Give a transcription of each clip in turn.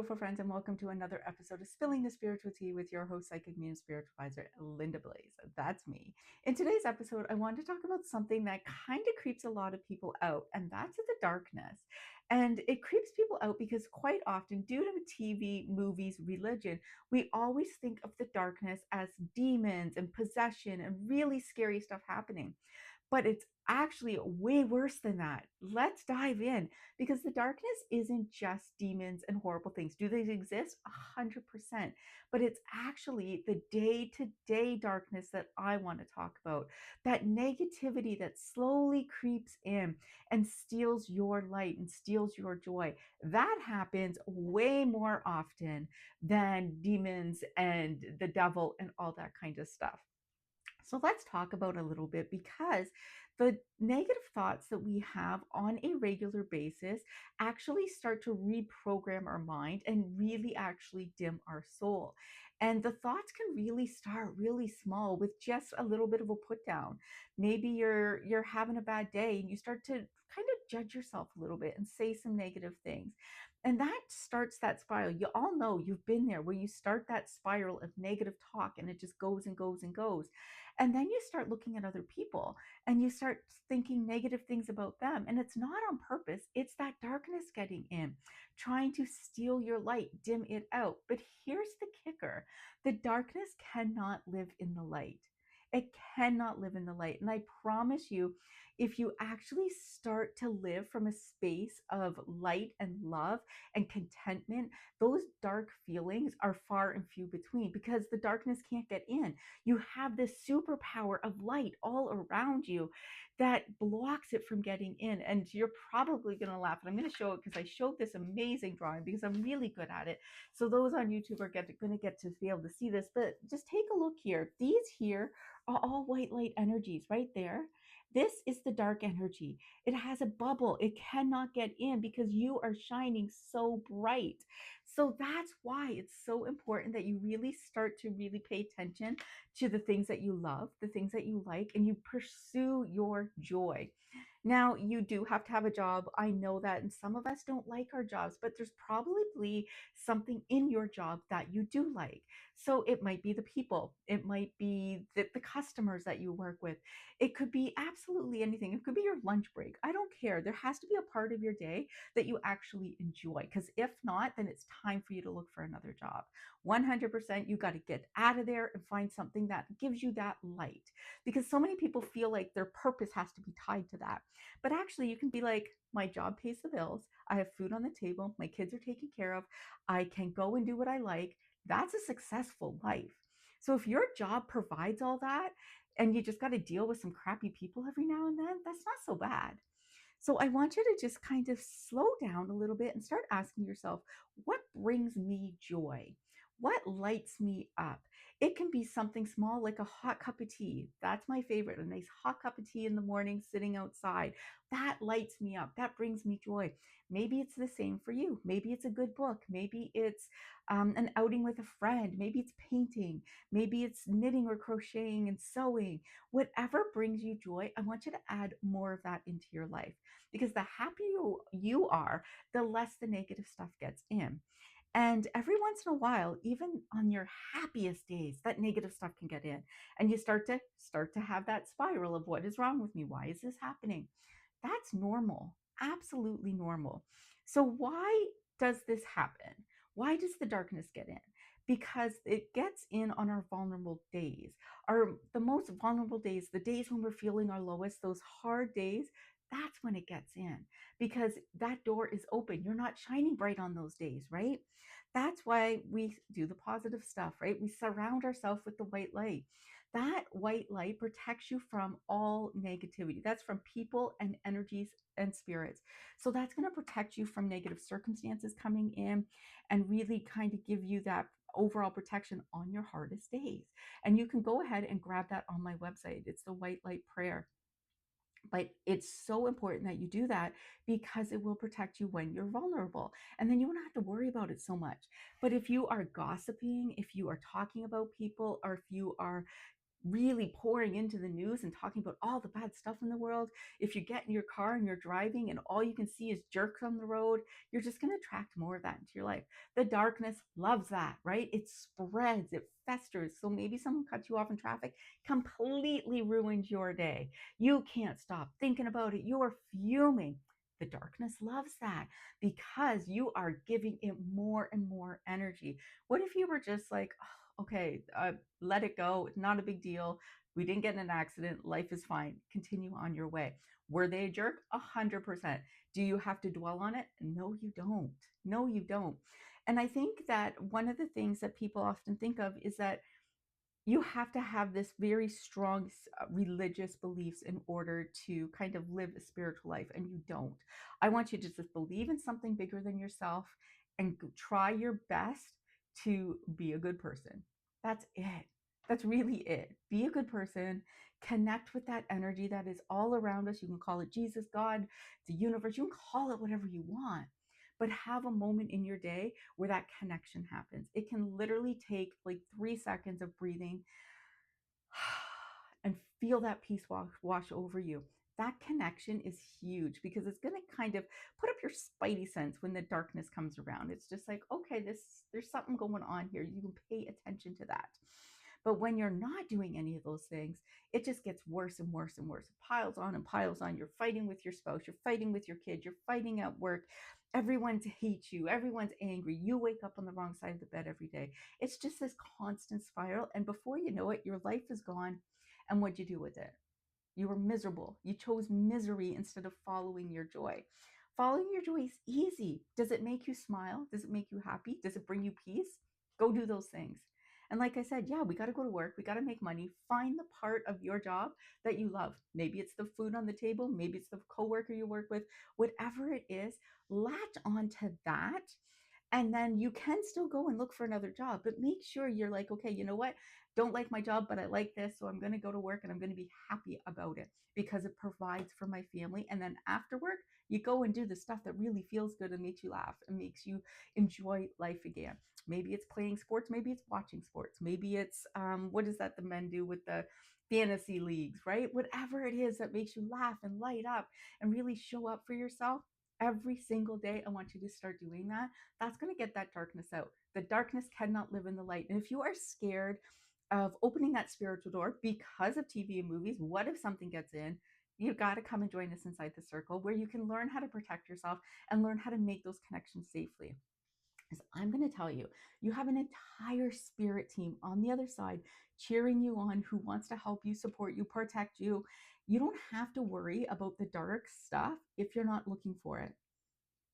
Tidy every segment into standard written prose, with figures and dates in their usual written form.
beautiful friends, and welcome to another episode of Spilling the Spiritual Tea with your host, psychic medium spiritual advisor, Linda Blaze. That's me. In today's episode, I wanted to talk about something that kind of creeps a lot of people out, and that's the darkness. And it creeps people out because quite often, due to TV, movies, religion, we always think of the darkness as demons and possession and really scary stuff happening. But it's actually way worse than that. Let's dive in because the darkness isn't just demons and horrible things. Do they exist? 100%. But it's actually the day to day darkness that I want to talk about. That negativity that slowly creeps in and steals your light and steals your joy. That happens way more often than demons and the devil and all that kind of stuff. So let's talk about a little bit because the negative thoughts that we have on a regular basis actually start to reprogram our mind and really actually dim our soul. And the thoughts can really start really small with just a little bit of a put down. Maybe you're having a bad day and you start to kind of judge yourself a little bit and say some negative things. And that starts that spiral. You all know you've been there where you start that spiral of negative talk and it just goes and goes and goes. And then you start looking at other people and you start thinking negative things about them. And it's not on purpose, it's that darkness getting in, trying to steal your light, dim it out. But here's the kicker: the darkness cannot live in the light. It cannot live in the light. And I promise you, if you actually start to live from a space of light and love and contentment, those dark feelings are far and few between because the darkness can't get in. You have this superpower of light all around you that blocks it from getting in. And you're probably going to laugh. And I'm going to show it because I showed this amazing drawing because I'm really good at it. So those on YouTube are going to get to be able to see this. But just take a look here. These here are all white light energies right there. This is the dark energy. It has a bubble. It cannot get in because you are shining so bright. So that's why it's so important that you really start to really pay attention to the things that you love, the things that you like, and you pursue your joy. Now, you do have to have a job. I know that, and some of us don't like our jobs, but there's probably something in your job that you do like. So it might be the people, it might be the customers that you work with, it could be absolutely anything. It could be your lunch break. I don't care. There has to be a part of your day that you actually enjoy, because if not, then it's time for you to look for another job. 100%, you got to get out of there and find something that gives you that light, because so many people feel like their purpose has to be tied to that. But actually, you can be like, my job pays the bills. I have food on the table. My kids are taken care of. I can go and do what I like. That's a successful life. So if your job provides all that and you just got to deal with some crappy people every now and then, that's not so bad. So I want you to just kind of slow down a little bit and start asking yourself, what brings me joy? What lights me up? It can be something small like a hot cup of tea. That's my favorite. A nice hot cup of tea in the morning sitting outside. That lights me up. That brings me joy. Maybe it's the same for you. Maybe it's a good book. Maybe it's an outing with a friend. Maybe it's painting. Maybe it's knitting or crocheting and sewing. Whatever brings you joy, I want you to add more of that into your life, because the happier you are, the less the negative stuff gets in. And every once in a while, even on your happiest days, that negative stuff can get in. And you start to have that spiral of, what is wrong with me? Why is this happening? That's normal. Absolutely normal. So why does this happen? Why does the darkness get in? Because it gets in on our vulnerable days. The most vulnerable days, the days when we're feeling our lowest, those hard days, that's when it gets in, because that door is open. You're not shining bright on those days, right? That's why we do the positive stuff, right? We surround ourselves with the white light. That white light protects you from all negativity. That's from people and energies and spirits. So that's going to protect you from negative circumstances coming in and really kind of give you that overall protection on your hardest days. And you can go ahead and grab that on my website. It's the White Light Prayer. But it's so important that you do that, because it will protect you when you're vulnerable. And then you won't have to worry about it so much. But if you are gossiping, if you are talking about people, or if you are really pouring into the news and talking about all the bad stuff in the world, if you get in your car and you're driving and all you can see is jerks on the road, you're just going to attract more of that into your life. The darkness loves that, right? It spreads, it festers. So maybe someone cuts you off in traffic, completely ruins your day. You can't stop thinking about it. You are fuming. The darkness loves that because you are giving it more and more energy. What if you were just like, oh, okay, let it go. It's not a big deal. We didn't get in an accident. Life is fine. Continue on your way. Were they a jerk? 100%. Do you have to dwell on it? No, you don't. No, you don't. And I think that one of the things that people often think of is that you have to have this very strong religious beliefs in order to kind of live a spiritual life, and you don't. I want you to just believe in something bigger than yourself and try your best to be a good person. That's it. That's really it. Be a good person, connect with that energy that is all around us. You can call it Jesus, God, the universe, you can call it whatever you want, but have a moment in your day where that connection happens. It can literally take like 3 seconds of breathing and feel that peace wash over you. That connection is huge because it's going to kind of put up your spidey sense when the darkness comes around. It's just like, okay, there's something going on here. You can pay attention to that. But when you're not doing any of those things, it just gets worse and worse and worse. It piles on and piles on. You're fighting with your spouse, you're fighting with your kid, you're fighting at work. Everyone hates you, everyone's angry. You wake up on the wrong side of the bed every day. It's just this constant spiral. And before you know it, your life is gone. And what'd you do with it? You were miserable. You chose misery instead of following your joy. Following your joy is easy. Does it make you smile? Does it make you happy? Does it bring you peace? Go do those things. And like I said, yeah, we got to go to work. We got to make money. Find the part of your job that you love. Maybe it's the food on the table. Maybe it's the coworker you work with. Whatever it is, latch onto that. And then you can still go and look for another job, but make sure you're like, okay, you know what? Don't like my job, but I like this. So I'm going to go to work and I'm going to be happy about it because it provides for my family. And then after work, you go and do the stuff that really feels good and makes you laugh and makes you enjoy life again. Maybe it's playing sports. Maybe it's watching sports. Maybe it's, what is that the men do with the fantasy leagues, right? Whatever it is that makes you laugh and light up and really show up for yourself every single day. I want you to start doing that. That's going to get that darkness out. The darkness cannot live in the light. And if you are scared of opening that spiritual door because of TV and movies, what if something gets in? You got to come and join us inside the circle where you can learn how to protect yourself and learn how to make those connections safely. Because I'm going to tell you, you have an entire spirit team on the other side cheering you on who wants to help you, support you, protect you. You don't have to worry about the dark stuff if you're not looking for it.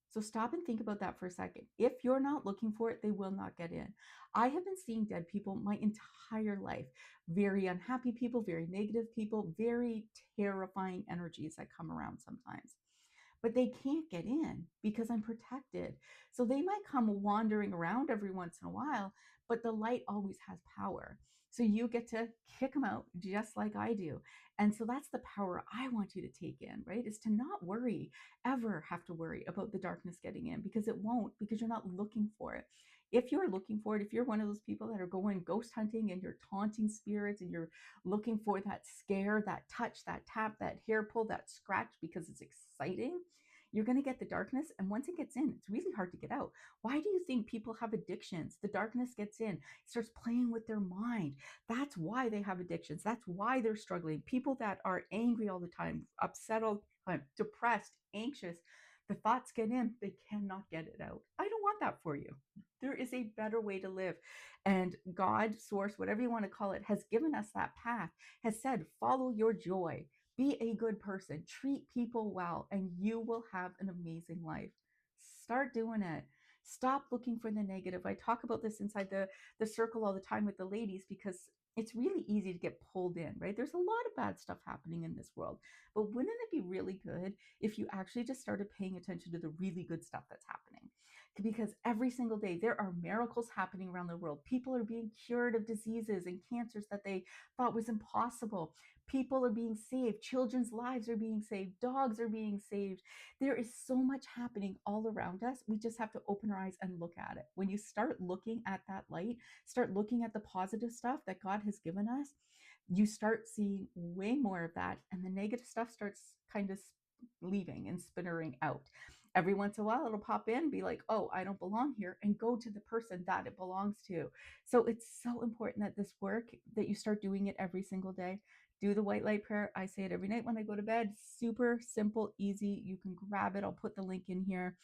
So stop and think about that for a second. If you're not looking for it, they will not get in. I have been seeing dead people my entire life. Very unhappy people, very negative people, very terrifying energies that come around sometimes. But they can't get in because I'm protected. So they might come wandering around every once in a while, but the light always has power. So you get to kick them out just like I do. And so that's the power I want you to take in, right? Is to not worry, ever have to worry about the darkness getting in because it won't, because you're not looking for it. If you're looking for it, if you're one of those people that are going ghost hunting and you're taunting spirits and you're looking for that scare, that touch, that tap, that hair pull, that scratch because it's exciting, you're going to get the darkness. And once it gets in, it's really hard to get out. Why do you think people have addictions? The darkness gets in, starts playing with their mind. That's why they have addictions. That's why they're struggling. People that are angry all the time, upset all the time, depressed, anxious, the thoughts get in, they cannot get it out. I don't want that for you. There is a better way to live. And God, source, whatever you want to call it, has given us that path, has said, follow your joy. Be a good person, treat people well, and you will have an amazing life. Start doing it. Stop looking for the negative. I talk about this inside the circle all the time with the ladies because it's really easy to get pulled in, right? There's a lot of bad stuff happening in this world. But wouldn't it be really good if you actually just started paying attention to the really good stuff that's happening? Because every single day there are miracles happening around the world. People are being cured of diseases and cancers that they thought was impossible. People are being saved. Children's lives are being saved. Dogs are being saved. There is so much happening all around us. We just have to open our eyes and look at it. When you start looking at that light, start looking at the positive stuff that God has given us, you start seeing way more of that, and the negative stuff starts kind of leaving and spittering out. Every once in a while, it'll pop in, be like, oh, I don't belong here, and go to the person that it belongs to. So it's so important that this work, that you start doing it every single day. Do the white light prayer. I say it every night when I go to bed. Super simple, easy. You can grab it. I'll put the link in here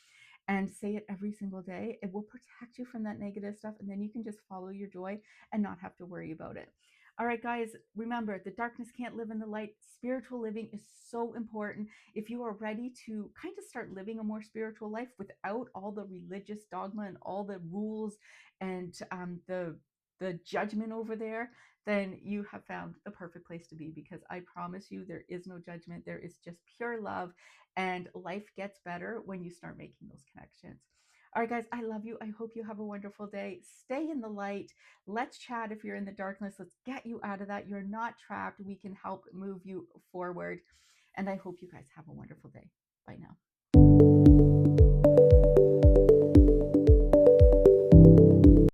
and say it every single day. It will protect you from that negative stuff. And then you can just follow your joy and not have to worry about it. All right, guys, remember, the darkness can't live in the light. Spiritual living is so important. If you are ready to kind of start living a more spiritual life without all the religious dogma and all the rules and the judgment over there, then you have found the perfect place to be, because I promise you there is no judgment. There is just pure love, and life gets better when you start making those connections. All right, guys, I love you. I hope you have a wonderful day. Stay in the light. Let's chat if you're in the darkness. Let's get you out of that. You're not trapped. We can help move you forward. And I hope you guys have a wonderful day.